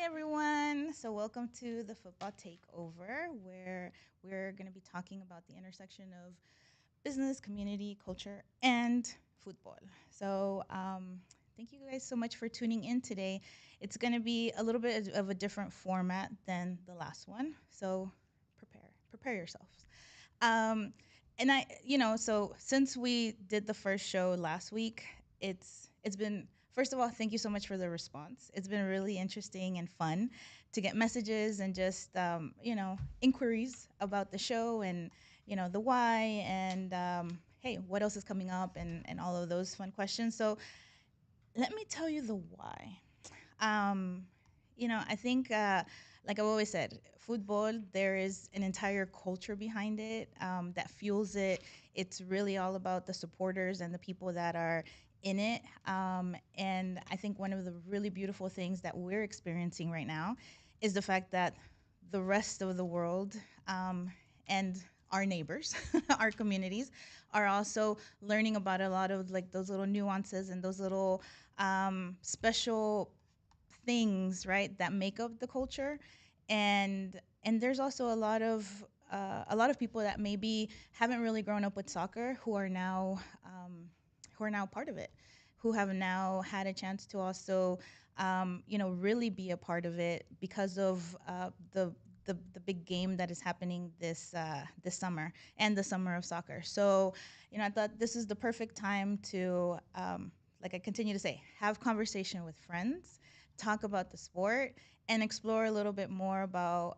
everyone. So, welcome to the Football Takeover, where we're going to be talking about the intersection of business, community, culture, and football. Thank you guys so much for tuning in today. It's going to be a little bit of a different format than the last one. So, prepare yourselves. Um, so since we did the first show last week, it's been first of all, thank you so much for the response. It's been really interesting and fun to get messages and just inquiries about the show and the why and hey, what else is coming up and all of those fun questions. So let me tell you the why. Um, I think, like I've always said, football, there is an entire culture behind it that fuels it. It's really all about the supporters and the people that are in it. And I think one of the really beautiful things that we're experiencing right now is the fact that the rest of the world and our neighbors, our communities, are also learning about a lot of like those little nuances and those little special things, right, that make up the culture, and there's also a lot of people that maybe haven't really grown up with soccer who are now part of it, who have now had a chance to also really be a part of it because of the big game that is happening this summer and the summer of soccer. So, I thought this is the perfect time to, like I continue to say, have conversation with friends, talk about the sport, and explore a little bit more about,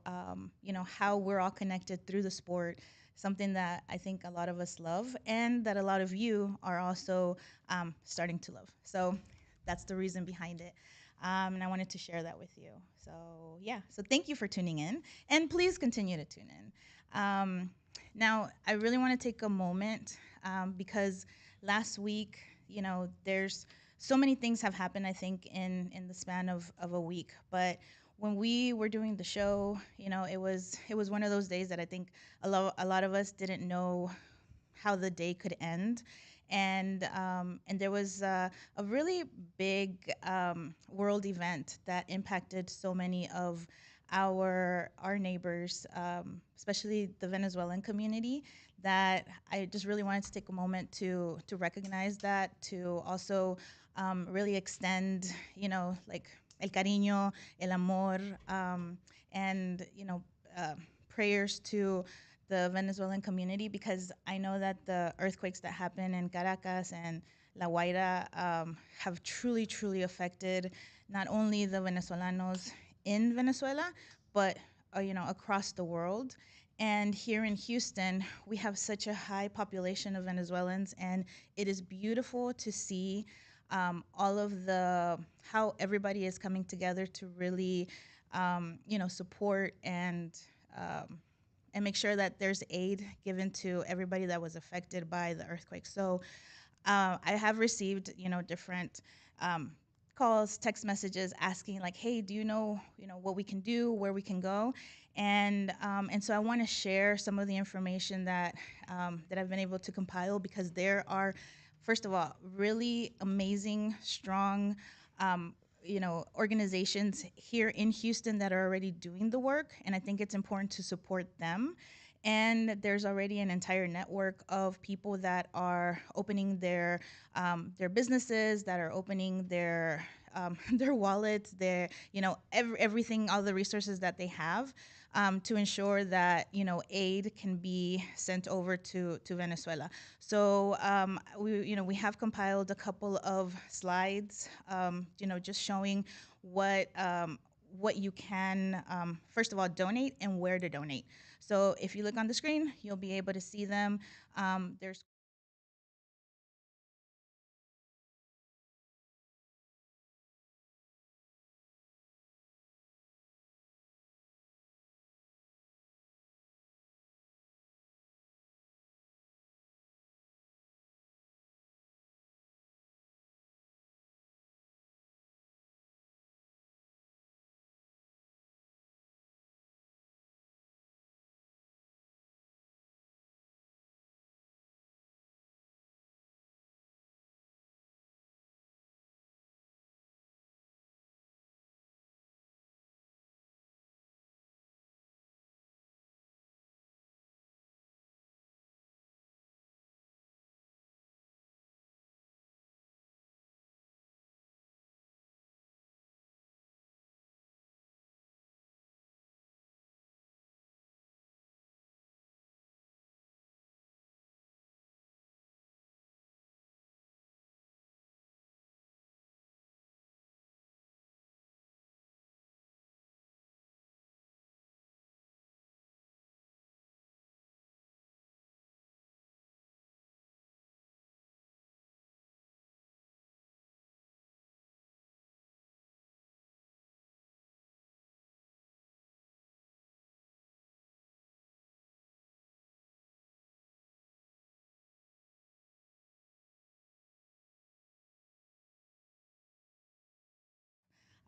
how we're all connected through the sport. Something that I think a lot of us love, and that a lot of you are also starting to love. So that's the reason behind it. And I wanted to share that with you. So, yeah, so thank you for tuning in, and please continue to tune in. Now, I really want to take a moment because last week, there's so many things have happened, I think, in the span of a week. But when we were doing the show, it was one of those days that I think a lot of us didn't know how the day could end, and there was a really big world event that impacted so many of our neighbors, especially the Venezuelan community. That I just really wanted to take a moment to recognize that, to also really extend, like el cariño, el amor, and uh, prayers to the Venezuelan community, because I know that the earthquakes that happen in Caracas and La Guaira have truly, truly affected not only the Venezolanos in Venezuela, but across the world. And here in Houston, we have such a high population of Venezuelans, and it is beautiful to see all of the how everybody is coming together to really, support um, and make sure that there's aid given to everybody that was affected by the earthquake. So I have received, different calls, text messages asking like, "Hey, do you know what we can do, where we can go?" And so I want to share some of the information that I've been able to compile, because there are, first of all, really amazing, strong. Organizations here in Houston that are already doing the work, and I think it's important to support them. And there's already an entire network of people that are opening their businesses, that are opening their their wallets, everything, all the resources that they have, to ensure that aid can be sent over to Venezuela. So we have compiled a couple of slides, just showing what you can, first of all, donate and where to donate. So if you look on the screen, you'll be able to see them. There's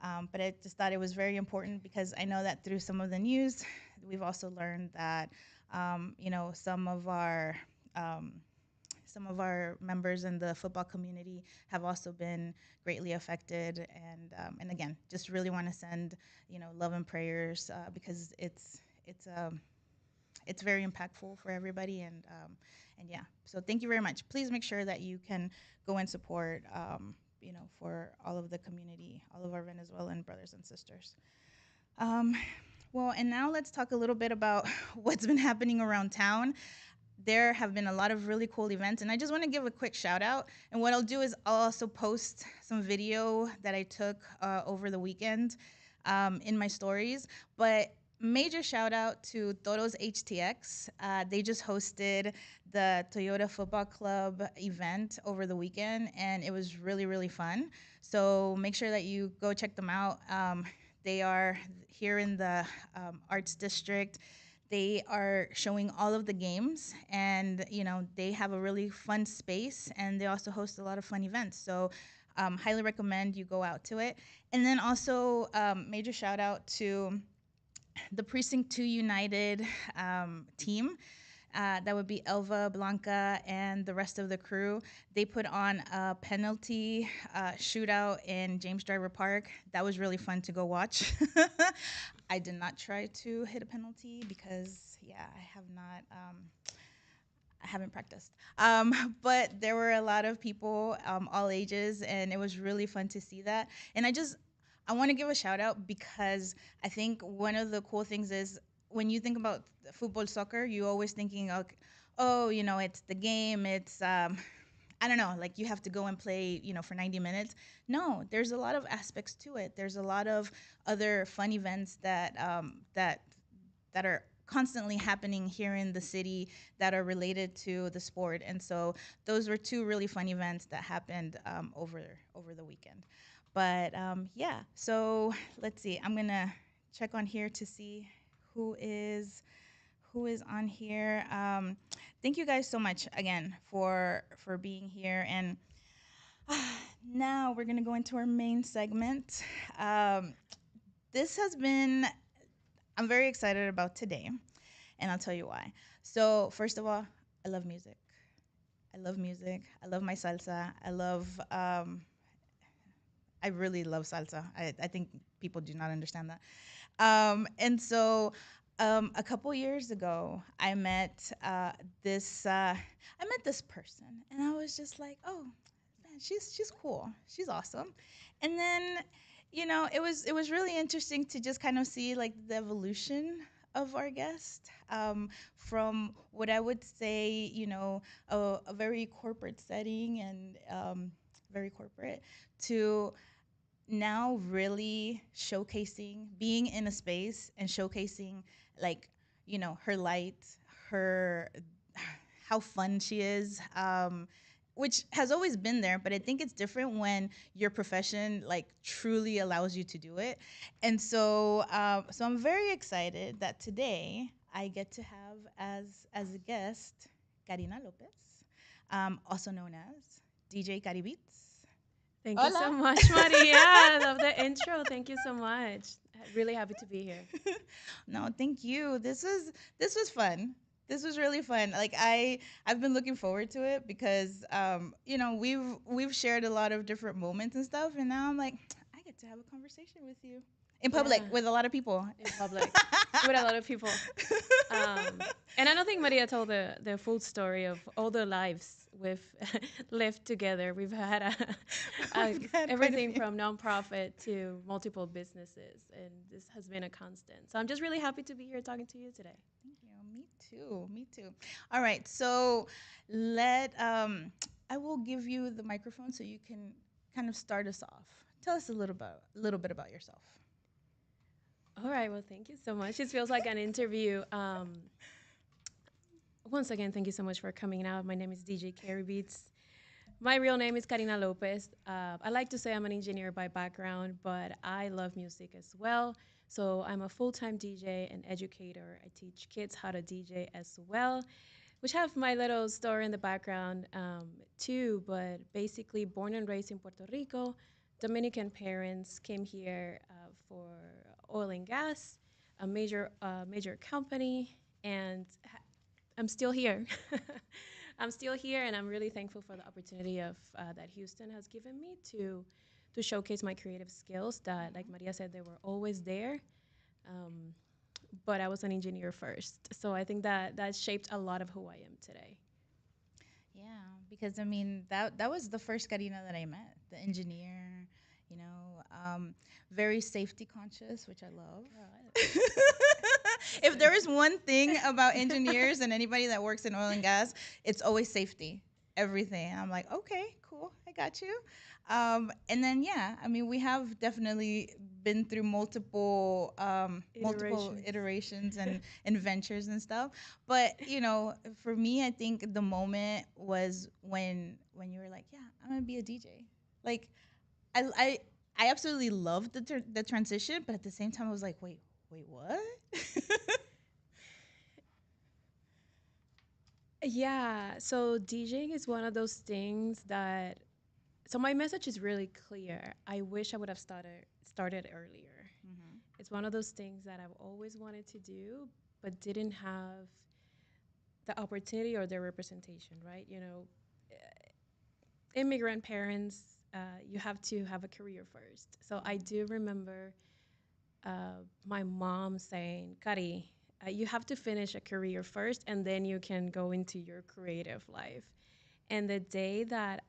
But I just thought it was very important because I know that through some of the news, we've also learned that, you know, um, some of our members in the football community have also been greatly affected. And again, just really want to send, you know, love and prayers because it's very impactful for everybody. And yeah, so thank you very much. Please make sure that you can go and support, you know, for all of the community, all of our Venezuelan brothers and sisters. Um, well, and now let's talk a little bit about what's been happening around town. There have been a lot of really cool events, and I just want to give a quick shout out. And what I'll do is I'll also post some video that I took over the weekend in my stories. But major shout out to Toros HTX. They just hosted the Toyota Football Club event over the weekend, and it was really, really fun. So make sure that you go check them out. They are here in the Arts District. They are showing all of the games, and you know they have a really fun space, and they also host a lot of fun events. So highly recommend you go out to it. And then also major shout out to the Precinct 2 United team. That would be Elva, Blanca, and the rest of the crew. They put on a penalty shootout in James Driver Park. That was really fun to go watch. I did not try to hit a penalty because, yeah, I haven't practiced. But there were a lot of people, all ages, and it was really fun to see that. And I want to give a shout out because I think one of the cool things is when you think about football soccer, you always thinking, okay, oh, you know, it's the game, it's I don't know, like you have to go and play, you know, for 90 minutes. No, there's a lot of aspects to it. There's a lot of other fun events that are constantly happening here in the city that are related to the sport. And so those were two really fun events that happened over the weekend. But yeah, so let's see. I'm gonna check on here to see who is who is on here. Thank you guys so much again for being here. And now we're gonna go into our main segment. Um, this has been I'm very excited about today, and I'll tell you why. So, first of all, I love music. I love music. I love my salsa. I really love salsa. I think people do not understand that. And so, a couple years ago, I met this person, and I was just like, oh, man, she's cool. She's awesome. And then, you know, it was really interesting to just kind of see like the evolution of our guest from what I would say, you know, a very corporate setting and very corporate to now really showcasing being in a space and showcasing like you know her light, her how fun she is, which has always been there, but I think it's different when your profession like truly allows you to do it. And so so I'm very excited that today I get to have as a guest Karina Lopez, also known as DJ Caribits. Thank you so Hola. much, Maria. I love the intro. Thank you so much. Really happy to be here. No, thank you. This was fun. This was really fun. Like I've been looking forward to it because you know, we've shared a lot of different moments and stuff, and now I'm like I get to have a conversation with you in public Yeah, with a lot of people. in public with a lot of people. And I don't think Maria told the full story of all the lives we've lived together. We've had We've had quite a everything few. from nonprofit to multiple businesses, and this has been a constant. So I'm just really happy to be here talking to you today. Thank you. Me too. Me too. All right. So let I will give you the microphone so you can kind of start us off. Tell us a little bit about yourself. All right. Well, thank you so much. It feels like an interview. Once again, thank you so much for coming out. My name is DJ Carrie Beats. My real name is Karina Lopez. I like to say I'm an engineer by background, but I love music as well. So I'm a full-time DJ and educator. I teach kids how to DJ as well, which have my little story in the background too. But basically, born and raised in Puerto Rico, Dominican parents came here for oil and gas, a major company, and I'm still here. I'm still here, and I'm really thankful for the opportunity of that Houston has given me to showcase my creative skills. That, like Maria said, they were always there. Um, but I was an engineer first, so I think that that shaped a lot of who I am today. Yeah, because I mean that was the first Karina that I met, the engineer, you know, very safety conscious, which I love. Girl, If there listen. is one thing about engineers and anybody that works in oil and gas, it's always safety. Everything. I'm like, okay, cool, I got you. And then yeah, I mean, we have definitely been through multiple Iterations. iterations and ventures and stuff. But you know, for me, I think the moment was when you were like, yeah, I'm gonna be a DJ. Like, I I I absolutely loved the transition, but at the same time, I was like, wait, what? Yeah, so DJing is one of those things that so my message is really clear. I wish I would have started earlier. Hmm. It's one of those things that I've always wanted to do but didn't have the opportunity or the representation, right? You know, immigrant parents, you have to have a career first. So I do remember my mom saying, Kari, you have to finish a career first and then you can go into your creative life. And the day that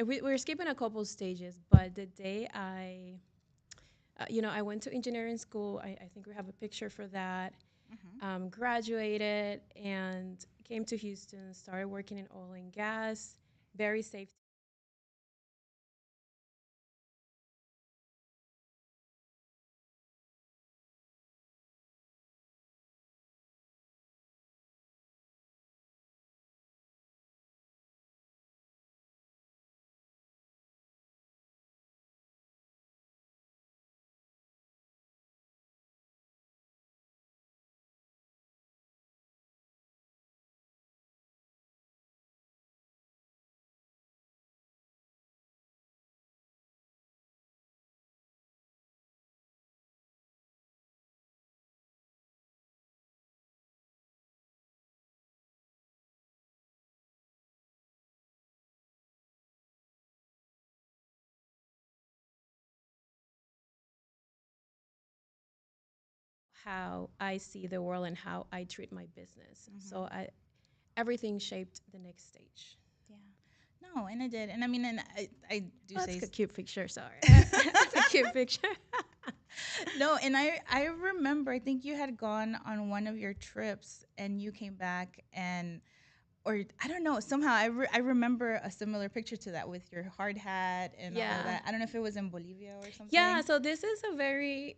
we're skipping a couple stages, but the day I went to engineering school, I think we have a picture for that, Hmm. graduated and came to Houston, started working in oil and gas, very safe. How I see the world and how I treat my business. So Hmm. everything shaped the next stage. Yeah. No, and I did, and I mean, and I do Oh, that's say. a cute picture. Sorry, that's a cute picture. No, and I remember I think you had gone on one of your trips and you came back and or I don't know somehow I remember a similar picture to that with your hard hat and all of Yeah, that. I don't know if it was in Bolivia or yeah. something. So this is a very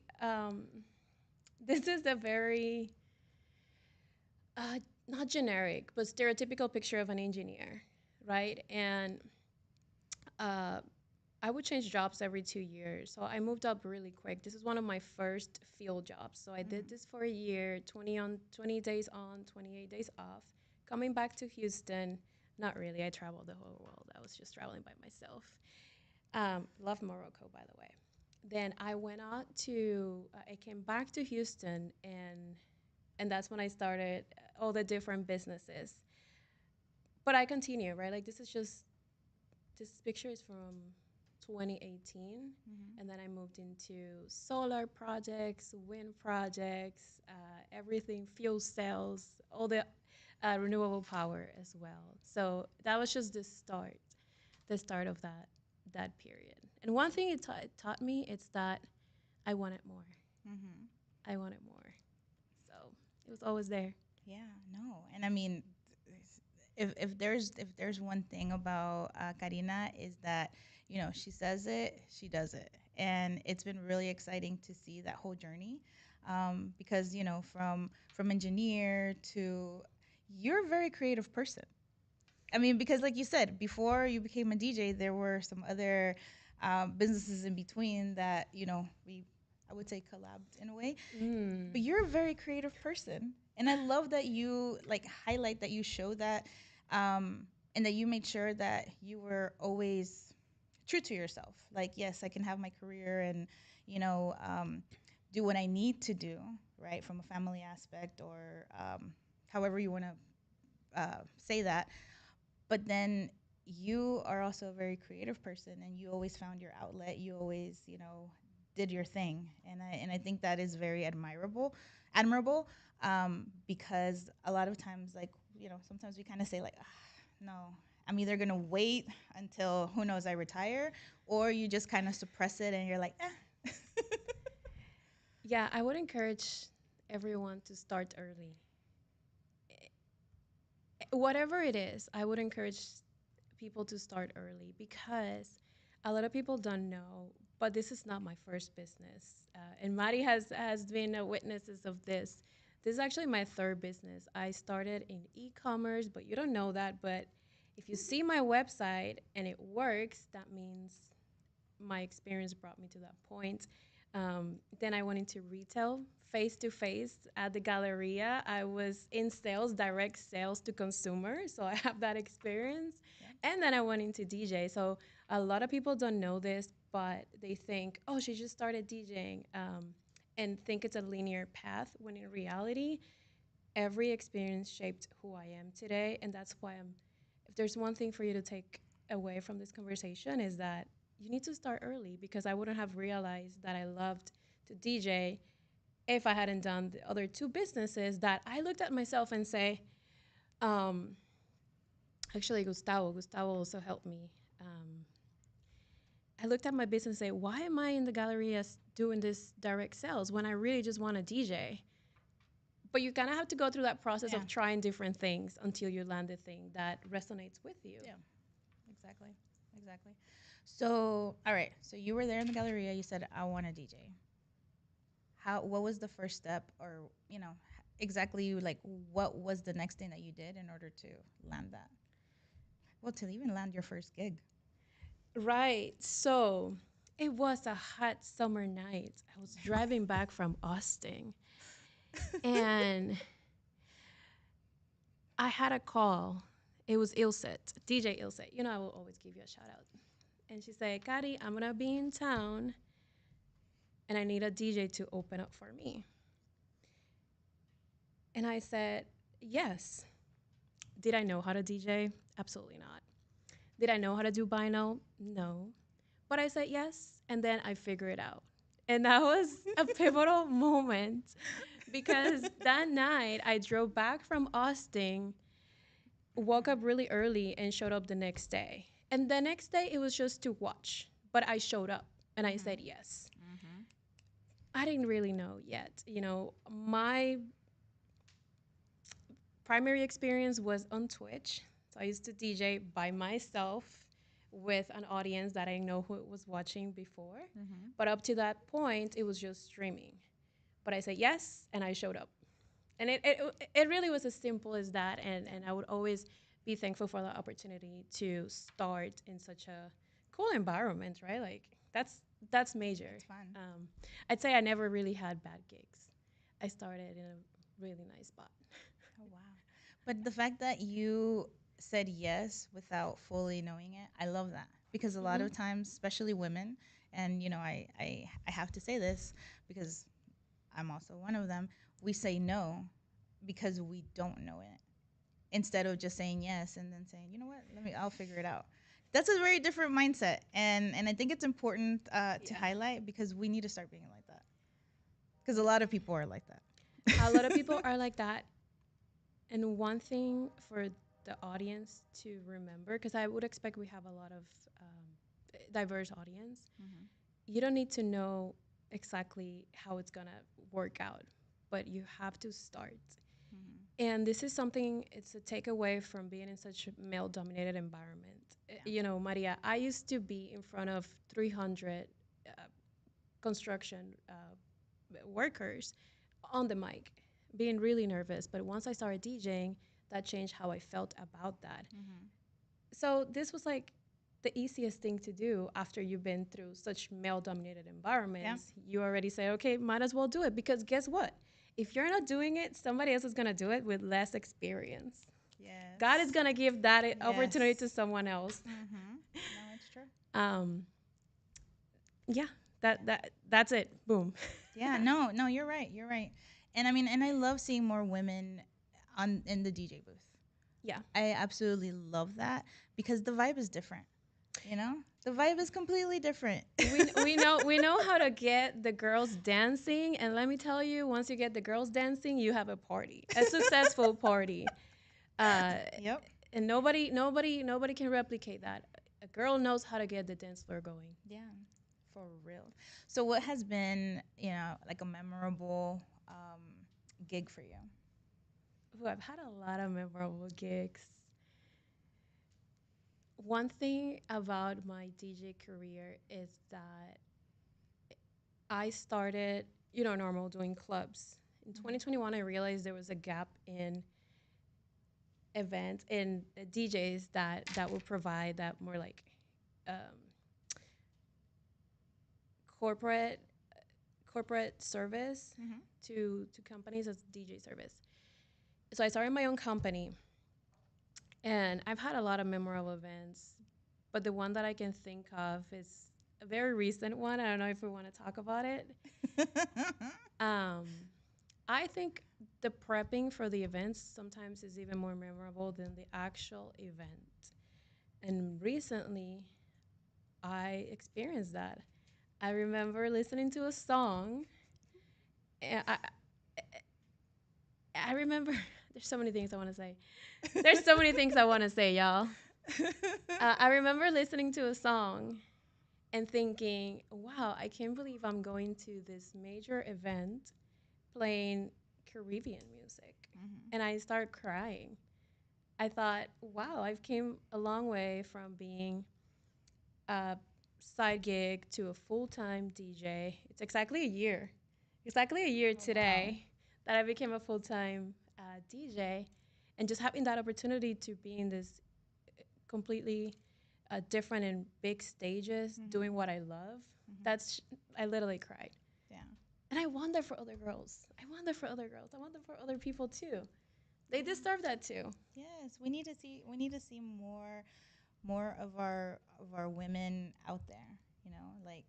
uh, not generic, but stereotypical picture of an engineer, right? And uh, I would change jobs every 2 years. So I moved up really quick. This is one of my first field jobs. So I did Hmm. this for a year, 20 days on, 28 days off. Coming back to Houston, not really. I traveled the whole world. I was just traveling by myself. Love Morocco, by the way. Then I went out I came back to Houston, and that's when I started all the different businesses. But I continue, right? Like this picture is from 2018, Hmm. and then I moved into solar projects, wind projects, everything, fuel cells, all the renewable power as well. So that was just the start of that period. And one thing it taught me is that I wanted more. Hmm. I wanted more. So it was always there. Yeah, no, and I mean, if there's one thing about Karina is that you know she says it, she does it, and it's been really exciting to see that whole journey, because you know from engineer to you're a very creative person. I mean, because like you said, before you became a DJ, there were some other businesses in between that you know we I would say collabed in a way, Mm. but you're a very creative person and I love that you like highlight that you show that, and that you made sure that you were always true to yourself. Like, yes, I can have my career and, you know, do what I need to do, right, from a family aspect or however you want to say that. But then you are also a very creative person and you always found your outlet. You always, did your thing. And I think that is very admirable, because a lot of times, like, sometimes we kind of say, like, ah, no, I'm either going to wait until, who knows, I retire, or you just kind of suppress it and you're like, eh. Yeah, I would encourage everyone to start early. Whatever it is, I would encourage people to start early because a lot of people don't know, but this is not my first business. And Mari has been a witnesses of this. This is actually my third business. I started in e-commerce, but you don't know that. But if you see my website and it works, that means my experience brought me to that point. Then I went into retail face to face at the Galleria. I was in sales, direct sales to consumers, so I have that experience. Yeah. And then I went into DJ. So a lot of people don't know this, but they think, oh, she just started DJing, and think it's a linear path. When in reality, every experience shaped who I am today, and that's why I'm. If there's one thing for you to take away from this conversation is that you need to start early because I wouldn't have realized that I loved to DJ if I hadn't done the other two businesses that I looked at myself and say, um, actually, Gustavo also helped me. I looked at my business and say, why am I in the Galleria doing this direct sales when I really just want to DJ? But you kind of have to go through that process Yeah. of trying different things until you land the thing that resonates with you. Yeah. Exactly. Exactly. So, all right. So you were there in the Galleria. You said, I want to DJ. What was the first step, or, exactly, like, what was the next thing that you did in order to land that? Well, to even land your first gig. Right. So it was a hot summer night. I was driving back from Austin and I had a call. It was Ilset, DJ Ilset. You know, I will always give you a shout out. And she said, Kari, I'm going to be in town and I need a DJ to open up for me. And I said, yes. Did I know how to DJ? Absolutely not. Did I know how to do vinyl? No. But I said yes, and then I figured it out. And that was a pivotal moment because that night I drove back from Austin, woke up really early, and showed up the next day. And the next day it was just to watch, but I showed up and I said yes. Mm-hmm. I didn't really know yet. My primary experience was on Twitch. So I used to DJ by myself with an audience that I know who was watching before. Mm-hmm. But up to that point, it was just streaming. But I said yes, and I showed up. And it really was as simple as that. And I would always be thankful for the opportunity to start in such a cool environment, right? Like, that's major. That's fun. I'd say I never really had bad gigs. I started in a really nice spot. Oh, wow. But the fact that you said yes without fully knowing it, I love that. Because a lot Mm-hmm. of times, especially women, and, I have to say this because I'm also one of them, we say no because we don't know it, instead of just saying yes and then saying, you know what, I'll figure it out. That's a very different mindset, and I think it's important to Yeah. highlight because we need to start being like that. Because a lot of people are like that. A lot of people are like that. And one thing for the audience to remember, because I would expect we have a lot of diverse audience, Mhm. you don't need to know exactly how it's going to work out, but you have to start. Mhm. And this is something, it's a takeaway from being in such a male dominated environment. Yeah. Maria, I used to be in front of 300 construction workers on the mic, being really nervous. But once I started DJing, that changed how I felt about that. Mhm. So this was like the easiest thing to do after you've been through such male dominated Yeah. environments. You already say, okay, might as well do it because guess what? If you're not doing it, somebody else is going to do it with less experience. God is Yes. going to give that opportunity to Yes. someone else. Mhm. No, it's true. Um, yeah, that's it. Boom. Yeah, no, no, you're right. You're right. And I mean, and I love seeing more women on in the DJ booth. Yeah. I absolutely love that because the vibe is different. You know, the vibe is completely different. We know how to get the girls dancing, and let me tell you, once you get the girls dancing, you have a party, a successful party, uh, Yep. and nobody can replicate that. A girl knows how to get the dance floor going. Yeah, for real. So, what has been, like a memorable gig for you? Ooh, I've had a lot of memorable gigs. One thing about my DJ career is that I started, normal doing clubs. In Hmm. 2021, I realized there was a gap in events and DJs that would provide that more like um, corporate corporate service Hmm. to companies as DJ service. So I started my own company, and I've had a lot of memorable events, but the one that I can think of is a very recent one. I don't know if we want to talk about it. Um, I think the prepping for the events sometimes is even more memorable than the actual event. And recently, I experienced that. I remember listening to a song, and I remember there's so many things I want to say. There's so many things I want to say, y'all. I remember listening to a song and thinking, wow, I can't believe I'm going to this major event playing Caribbean music. Hmm. And I started crying. I thought, wow, I've came a long way from being a side gig to a full-time DJ. It's exactly a year Oh, wow. today that I became a full-time DJ, and just having that opportunity to be in this completely different and big stages, Hmm. doing what I love. Hmm. That's I literally cried, Yeah. and I want that for other girls. I want that for other girls. I want that for other people too. They Yeah. deserve that too. Yes, we need to see more of our women out there, like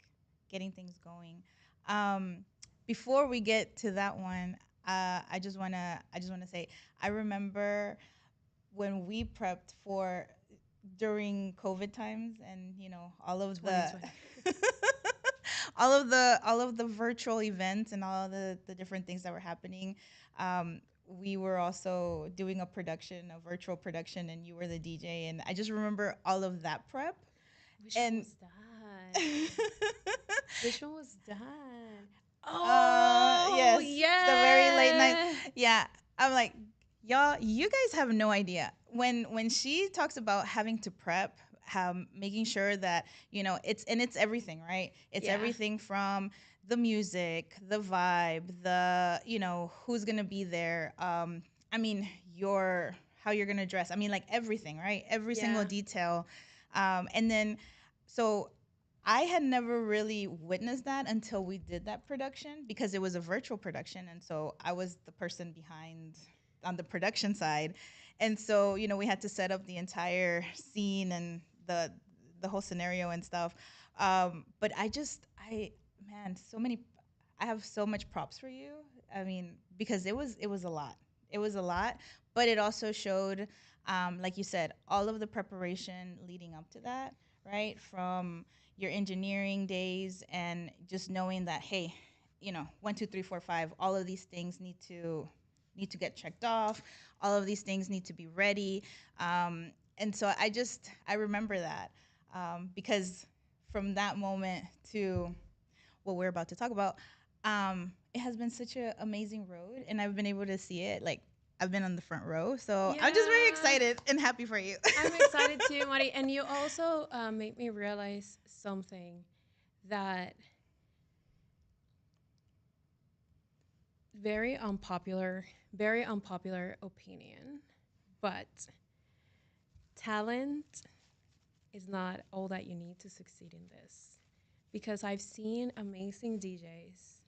getting things going. Um, Before we get to that one, I just wanna say I remember when we prepped for during COVID times, and all of the 2020. all of the virtual events and all of the different things that were happening. We were also doing a virtual production, and you were the DJ, and I just remember all of that prep. Which one And was that? Which one was that? Oh, yes, the very late night. yeah. Yeah, I'm like, y'all, you guys have no idea. When she talks about having to prep, making sure that it's everything, right? It's Yeah. everything from the music, the vibe, the who's gonna be there. I mean, your how you're gonna dress. I mean, like everything, right? Every single Yeah. detail. And then, so I had never really witnessed that until we did that production, because it was a virtual production. And so I was the person behind on the production side. And so, we had to set up the entire scene and the whole scenario and stuff. But man, I have so much props for you. I mean, because it was a lot. It was a lot, but it also showed, like you said, all of the preparation leading up to that, right? From your engineering days, and just knowing that, hey, 1, 2, 3, 4, 5, all of these things need to get checked off. All of these things need to be ready. And so I remember that, because from that moment to what we're about to talk about, it has been such an amazing road, and I've been able to see it. Like, I've been on the front row, so I'm just very Yeah. excited and happy for you. I'm excited too, Mari. And you also made me realize something that very unpopular, very unpopular opinion, but talent is not all that you need to succeed in this. Because I've seen amazing DJs,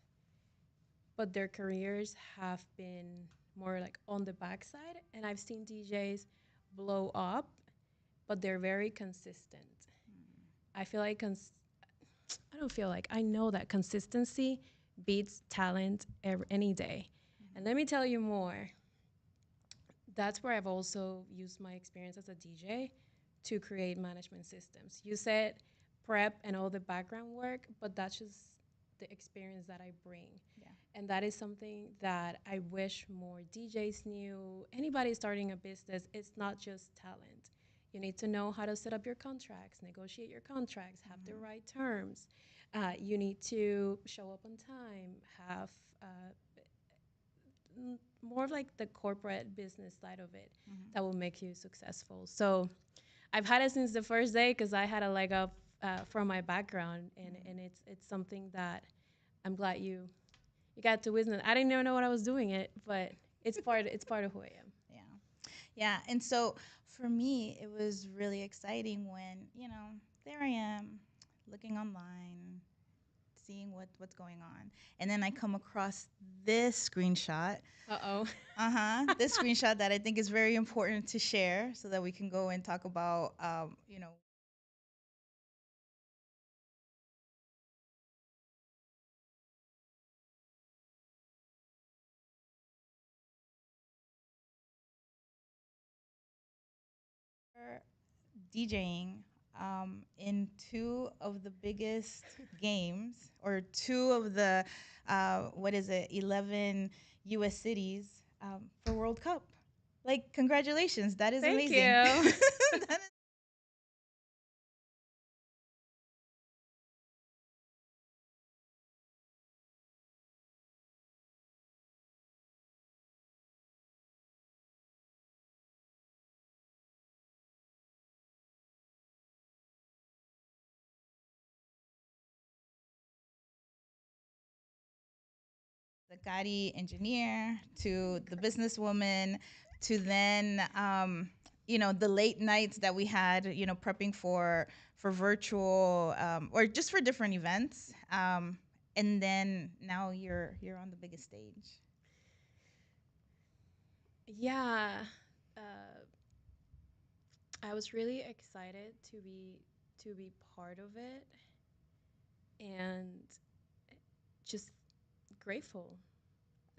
but their careers have been more like on the backside. And I've seen DJs blow up, but they're very consistent. I feel like I don't feel like I know that consistency beats talent any day. And let me tell you more. That's where I've also used my experience as a DJ to create management systems. You said prep and all the background work, but that's just the experience that I bring. Yeah. And that is something that I wish more DJs knew. Anybody starting a business, it's not just talent. You need to know how to set up your contracts, negotiate your contracts, have the right terms. You need to show up on time, have more of like the corporate business side of it that will make you successful. So I've had it since the first day because I had a leg up from my background, and it's something that I'm glad you got to witness. I didn't even know what I was doing it, but it's part of who I am. Yeah. Yeah. And so for me, it was really exciting when, there I am looking online, seeing what's going on. And then I come across this screenshot. Uh oh. This screenshot that I think is very important to share so that we can go and talk about, DJing in two of the biggest games, or two of the, what is it, 11 US cities for World Cup. Like, congratulations. That is Thank amazing. you. That is the Gotti engineer to the businesswoman to then, the late nights that we had, prepping for virtual, or just for different events. And then now you're on the biggest stage. Yeah. Uh, I was really excited to be part of it, and just grateful.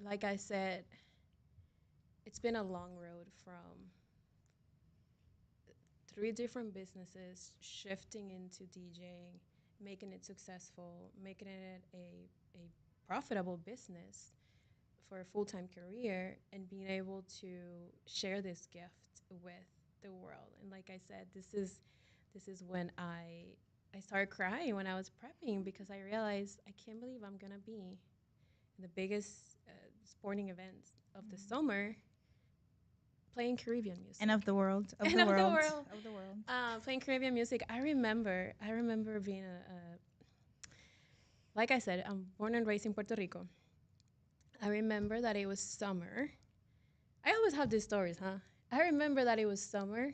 Like I said, it's been a long road from three different businesses shifting into DJing, making it successful, making it a profitable business for a full-time career, and being able to share this gift with the world. And like I said, this is when I started crying when I was prepping, because I realized I can't believe I'm gonna be in the biggest sporting events of the summer playing Caribbean And music. of the world, of And the of the world, world, of the world. playing Caribbean music. I remember being like I said, I'm born and raised in Puerto Rico. I remember that it was summer. I always have these stories, huh? I remember that it was summer,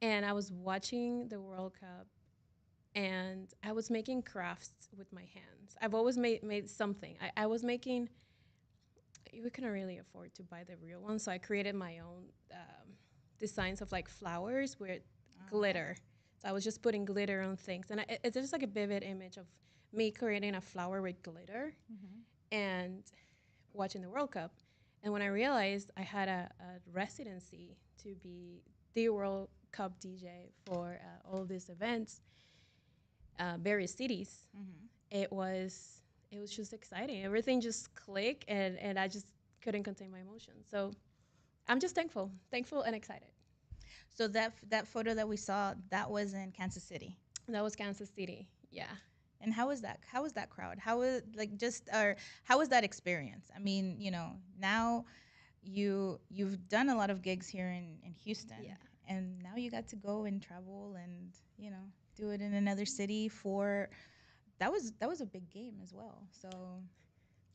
and I was watching the World Cup, and I was making crafts with my hands. I've always made something. I was making. We couldn't really afford to buy the real one, so I created my own designs of like flowers with Okay. glitter. So I was just putting glitter on things, and it's just like a vivid image of me creating a flower with glitter and watching the World Cup. And when I realized I had a residency to be the World Cup DJ for all of these events, various cities, it was it was just exciting. Everything just clicked, and I just couldn't contain my emotions. So I'm just thankful and excited. So that photo that we saw, that was in Kansas City. That was Kansas City. Yeah. And how was that? How was that crowd? How was, like, just, or how was that experience? I mean, now you've done a lot of gigs here in Houston, Yeah. and now you got to go and travel and, do it in another city for, that was a big game as well. So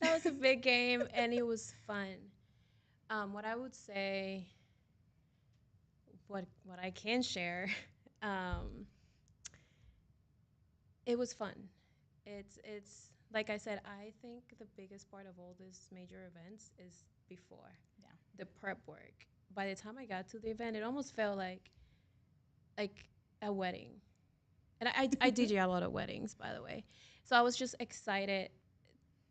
That was a big game, and it was fun. What I would say, what I can share, um, it was fun. It's like I said, I think the biggest part of all these major events is before yeah. the prep work. By the time I got to the event, it almost felt like a wedding. And I DJ a lot of weddings, by the way. So I was just excited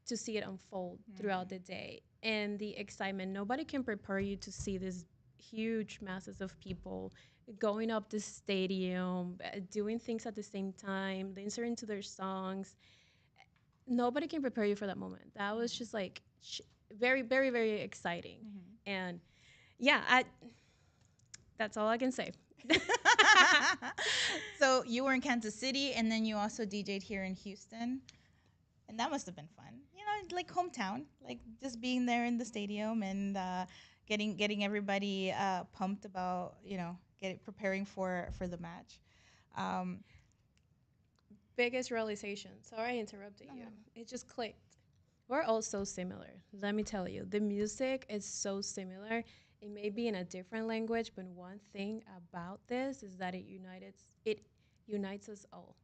to see it unfold throughout the day. And the excitement, nobody can prepare you to see this huge masses of people going up the stadium, doing things at the same time, dancing into their songs. Nobody can prepare you for that moment. That was just like very, very, very exciting. And yeah, that's all I can say. So you were in Kansas City, and then you also DJ'd here in Houston, and that must have been fun. You know, like hometown, like just being there in the stadium and getting everybody pumped about get preparing for the match. Um, Biggest realization. Sorry I interrupted you. It just clicked. We're all so similar. Let me tell you, the music is so similar. It may be in a different language, but one thing about this is that it unites us all.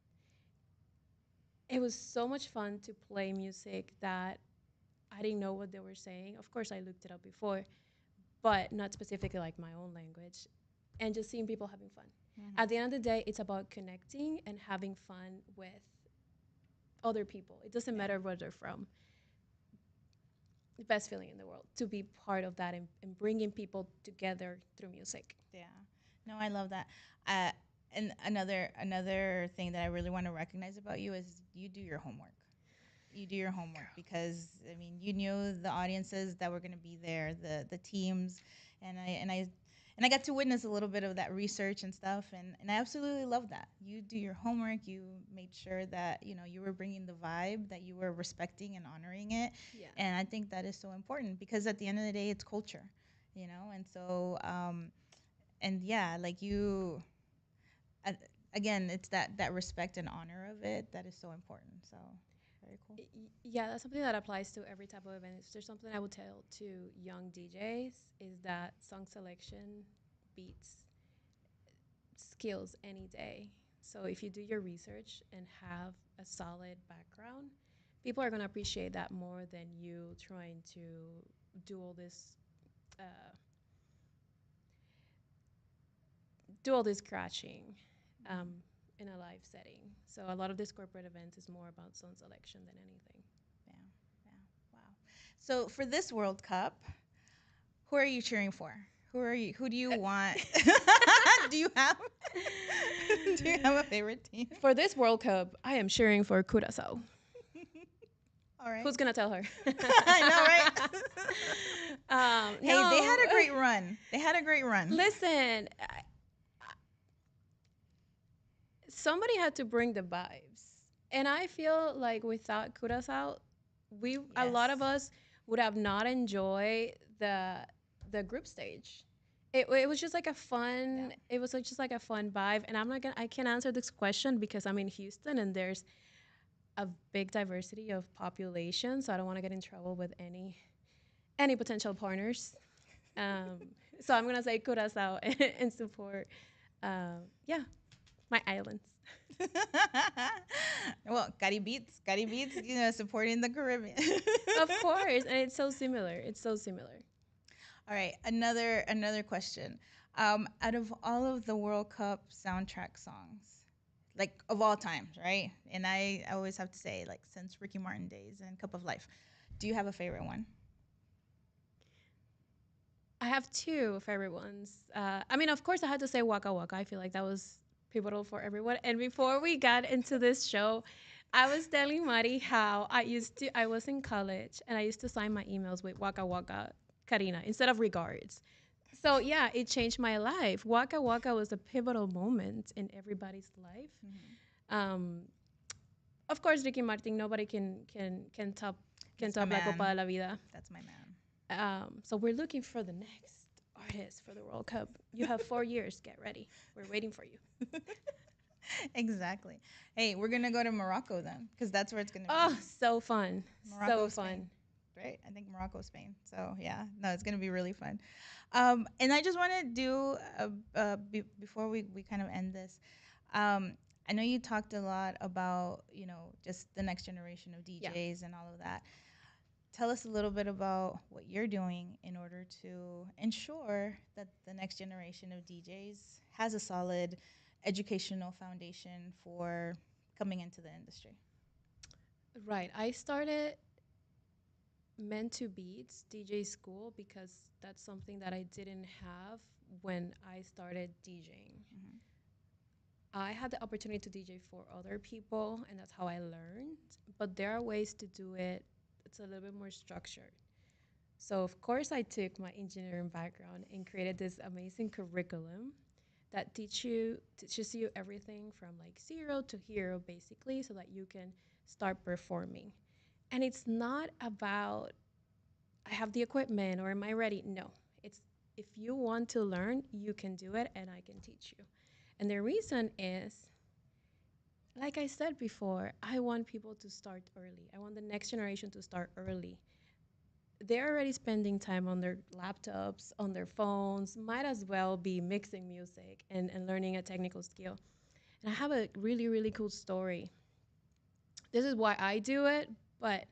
It was so much fun to play music that I didn't know what they were saying. Of course, I looked it up before, but not specifically like my own language. And just seeing people having fun. At the end of the day, it's about connecting and having fun with other people. It doesn't matter where they're from. The best feeling in the world to be part of that and bringing people together through music. Yeah. No, I love that. Uh, and another thing that I really want to recognize about you is you do your homework. You do your homework because I mean you knew the audiences that were going to be there, the teams, and I got to witness a little bit of that research and stuff, and I absolutely love that. You do your homework. You made sure that you were bringing the vibe, that you were respecting and honoring it, Yeah. and I think that is so important because at the end of the day, it's culture, and so and yeah, like you, uh, again, it's that respect and honor of it that is so important. So very cool. Yeah, that's something that applies to every type of event. If there's something I would tell to young DJs is that song selection beats skills any day. So if you do your research and have a solid background, people are going to appreciate that more than you trying to do all this uh, do all this scratching um, in a live setting. So a lot of this corporate events is more about song selection than anything. Yeah, yeah, wow. So for this World Cup, who are you cheering for? Who are you? Who do you want? do you have? do you have a favorite team? For this World Cup, I am cheering for Curacao. All right. Who's gonna tell her? I know, right? Hey, they No, had a great run. They had a great run. listen. Somebody had to bring the vibes, and I feel like without Curacao, a lot of us would have not enjoyed the group stage. It was just like a fun. Yeah. It was like just like a fun vibe, and I can't answer this question because I'm in Houston and there's a big diversity of population, so I don't want to get in trouble with any potential partners. Um, so I'm gonna say Curacao and support. Yeah, my islands. well, Cari Beats, supporting the Caribbean. Of course, and it's so similar. It's so similar. All right, another question. Out of all of the World Cup soundtrack songs, like of all times, right? And I always have to say, like since Ricky Martin days and Cup of Life, do you have a favorite one? I have two favorite ones. I mean, of course, I had to say Waka Waka. I feel like that was pivotal for everyone. And before we got into this show, I was telling Mari how I was in college and I used to sign my emails with Waka Waka Karina instead of regards. So yeah, it changed my life. Waka Waka was a pivotal moment in everybody's life. Um, of course, Ricky Martin. Nobody can top That's my La Copa de man. la Vida. That's my man. So we're looking for the next artist for the World Cup. You have 4 years. Get ready. We're waiting for you. Exactly. Hey, we're gonna go to Morocco then, because that's where it's gonna Oh, be. so fun. Morocco, So Spain. fun. Right? I think Morocco, Spain. So yeah, no, it's gonna be really fun. And I just want to do before we kind of end this. Um, I know you talked a lot about just the next generation of Yeah. DJs and all of that. Tell us a little bit about what you're doing in order to ensure that the next generation of DJs has a solid educational foundation for coming into the industry? Right. I started meant to beats DJ school because that's something that I didn't have when I started DJing. Hmm. I had the opportunity to DJ for other people, and that's how I learned. But there are ways to do it. It's a little bit more structured. So of course, I took my engineering background and created this amazing curriculum that teaches you everything from like zero to hero, basically, so that you can start performing. And it's not about I have the equipment or am I ready? No, it's if you want to learn, you can do it, and I can teach you. And the reason is like I said before, I want people to start early. I want the next generation to start early. They're already spending time on their laptops, on their phones, might as well be mixing music and learning a technical skill. And I have a really, really cool story. This is why I do it, but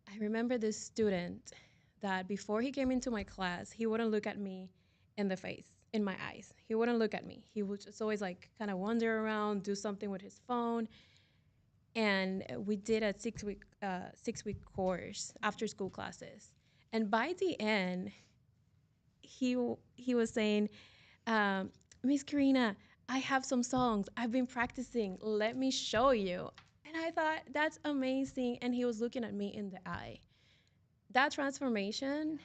I remember this student that before he came into my class, he wouldn't look at me in the face, in my eyes. He wouldn't look at me. He would just always like kind of wander around, do something with his phone. And we did a 6 week course after school classes. And by the end, he was saying, Miss Karina, I have some songs. I've been practicing. Let me show you. And I thought, that's amazing. And he was looking at me in the eye. That transformation,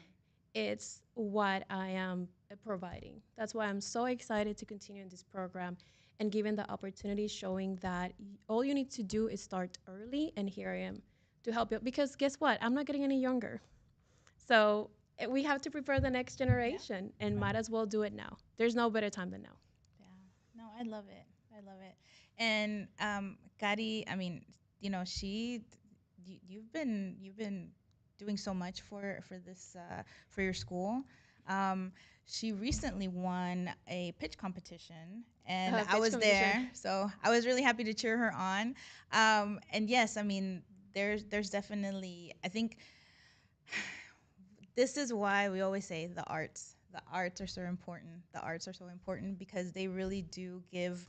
it's what I am providing. That's why I'm so excited to continue in this program and given the opportunity showing that all you need to do is start early, and here I am to help you. Because guess what? I'm not getting any younger. So we have to prepare the next Yeah. generation and Right. might as well do it now. There's no better time than now. Yeah. No, I love it. I love it. And Kari, I mean, you've been doing so much for this for your school. Um, she recently won a pitch competition, and I Pitch was competition. there, so I was really happy to cheer her on. And yes, I mean, there's definitely, I think this is why we always say the arts are so important. The arts are so important because they really do give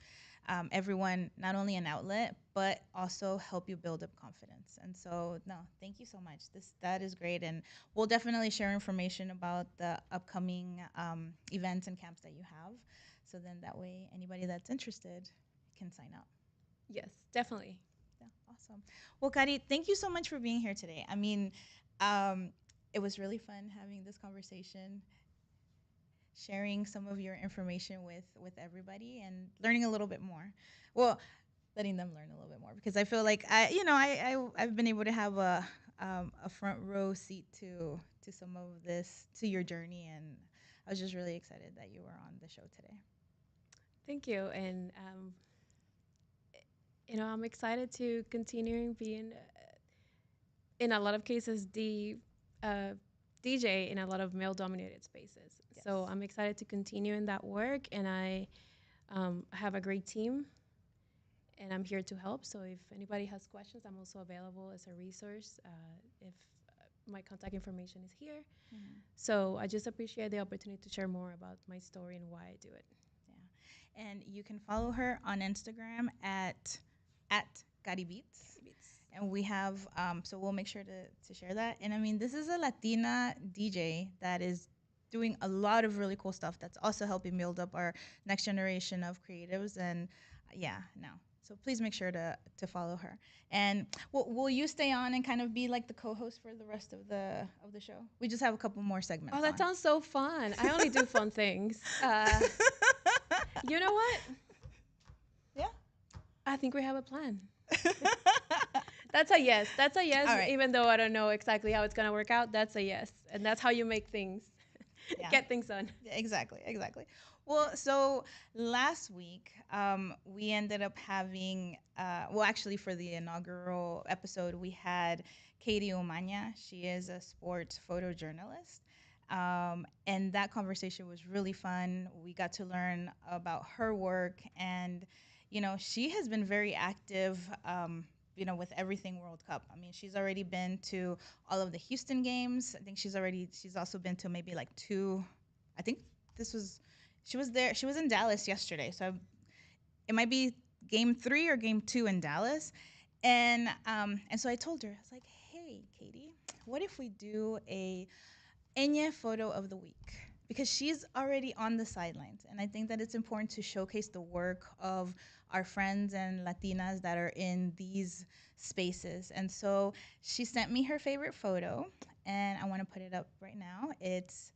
everyone not only an outlet but also help you build up confidence. And so no, thank you so much. That is great, and we'll definitely share information about the upcoming events and camps that you have, so then that way anybody that's interested can sign up. Yes, definitely. Yeah, awesome. Well, Kari, thank you so much for being here today. I mean, um, it was really fun having this conversation, sharing some of your information with everybody, and learning a little bit more. Well, letting them learn a little bit more because I feel like I've been able to have a front row seat to some of this, to your journey, and I was just really excited that you were on the show today. Thank you. And, I'm excited to continue being in a lot of cases the uh, DJ in a lot of male dominated spaces. Yes. So I'm excited to continue in that work, and I have a great team, and I'm here to help. So if anybody has questions, I'm also available as a resource. If my contact information is here. Mhm. So I just appreciate the opportunity to share more about my story and why I do it. Yeah. And you can follow her on Instagram at Caribeats. Carrie Beats. And we have, so we'll make sure to share that. And I mean, this is a Latina DJ that is doing a lot of really cool stuff that's also helping build up our next generation of creatives. And yeah, no. So please make sure to follow her. And will you stay on and kind of be like the co-host for the rest of the show? We just have a couple more Oh, segments that on. sounds so fun. I only do fun things. You know what? Yeah. I think we have a plan. That's a yes. That's a yes, All right. even though I don't know exactly how it's going to work out. That's a yes. And that's how you make things, Yeah. get things done. Exactly, exactly. Well, so last week we ended up having, well, actually, for the inaugural episode, we had Katie Umanya. She is a sports photojournalist. And that conversation was really fun. We got to learn about her work, and, she has been very active. With everything World Cup. I mean, she's already been to all of the Houston games. I think she's also been to maybe like two. I think this was she was there. She was in Dallas yesterday. So it might be game 3 or game 2 in Dallas. And so I told her, I was like, hey, Katie, what if we do a Enya photo of the week? Because she's already on the sidelines. And I think that it's important to showcase the work of our friends and Latinas that are in these spaces. And so she sent me her favorite photo, and I want to put it up right now. It's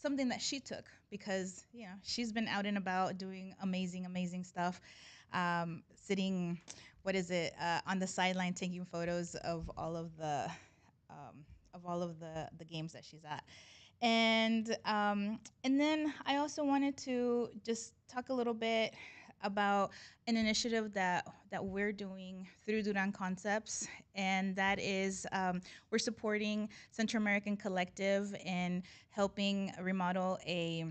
something that she took because she's been out and about doing amazing stuff, sitting, what is it, on the sideline taking photos of all of the games that she's at. And then I also wanted to just talk a little bit about an initiative that we're doing through Duran Concepts, and that is, we're supporting Central American Collective in helping remodel a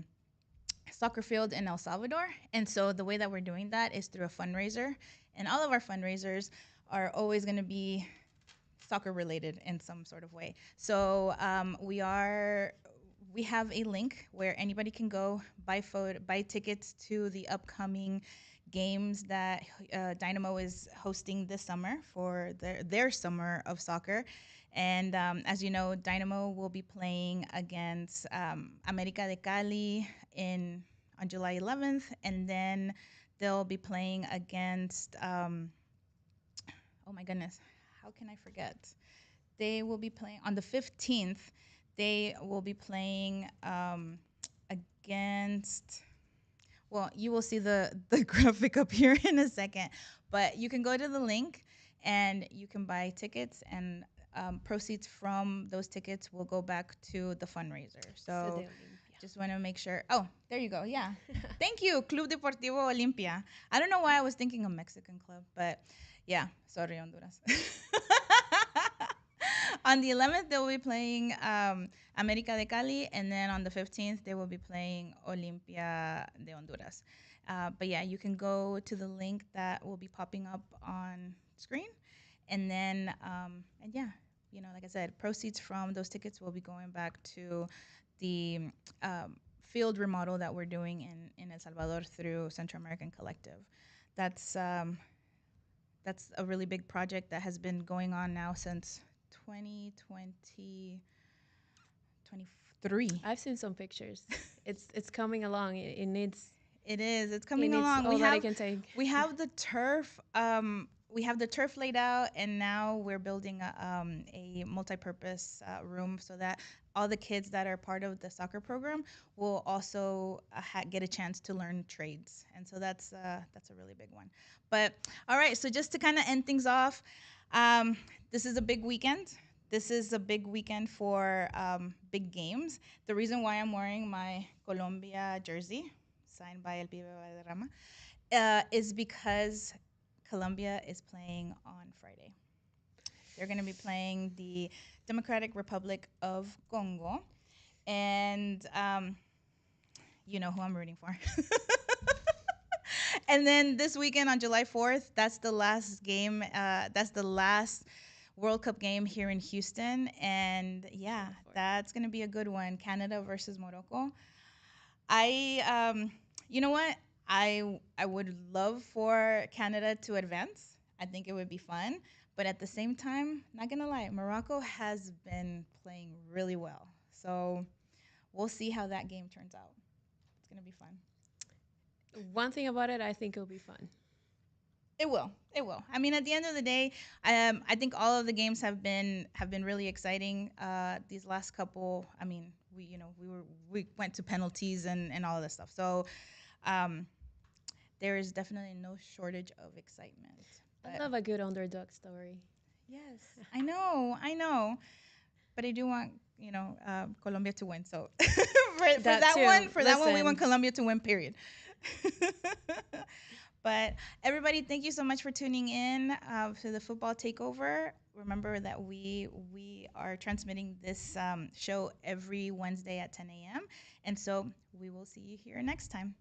soccer field in El Salvador. And so the way that we're doing that is through a fundraiser, and all of our fundraisers are always going to be soccer related in some sort of way. So we have a link where anybody can go buy tickets to the upcoming games that Dynamo is hosting this summer for their summer of soccer. And as you know, Dynamo will be playing against America de Cali in on July 11th, and then they'll be playing against oh my goodness, how can I forget? They will be playing on the 15th. They will be playing against, well, you will see the graphic up here in a second, but you can go to the link and you can buy tickets, and proceeds from those tickets will go back to the fundraiser. So Sede Olimpia. just want to make sure. Oh, there you go. Yeah. Thank you, Club Deportivo Olimpia. I don't know why I was thinking of Mexican club, but yeah, sorry, Honduras. On the 11th, they will be playing America de Cali, and then on the 15th, they will be playing Olimpia de Honduras. But yeah, you can go to the link that will be popping up on screen, and then and yeah, like I said, proceeds from those tickets will be going back to the field remodel that we're doing in El Salvador through Central American Collective. That's um, that's a really big project that has been going on now since 2020 23. I've seen some pictures. It's coming along. It needs It is. It's it coming needs along. all that it can take. We have the turf. We have the turf laid out, and now we're building a multi-purpose room so that all the kids that are part of the soccer program will also get a chance to learn trades, and so that's a really big one. But all right, so just to kind of end things off, um, this is a big weekend. This is a big weekend for big games. The reason why I'm wearing my Colombia jersey, signed by El Pibe Valderrama, is because Colombia is playing on Friday. They're going to be playing the Democratic Republic of Congo, and you know who I'm rooting for. And then this weekend on July 4th, that's the last game. That's the last World Cup game here in Houston, and yeah, Looking forward. that's gonna be a good one. Canada versus Morocco. I you know what? I would love for Canada to advance. I think it would be fun, but at the same time, not gonna lie, Morocco has been playing really well. So we'll see how that game turns out. It's gonna be fun. One thing about it, I think it'll be fun. It will. It will. I mean, at the end of the day, I think all of the games have been really exciting. These last couple, I mean, we went to penalties and all of this stuff. So um, there is definitely no shortage of excitement. I But love a good underdog story. yes, I know. But I do want Colombia to win. So That too. for that one, we want Listen, Colombia to win. Period. But everybody, thank you so much for tuning in to the football takeover. Remember that we are transmitting this show every Wednesday at 10 a.m. And so we will see you here next time.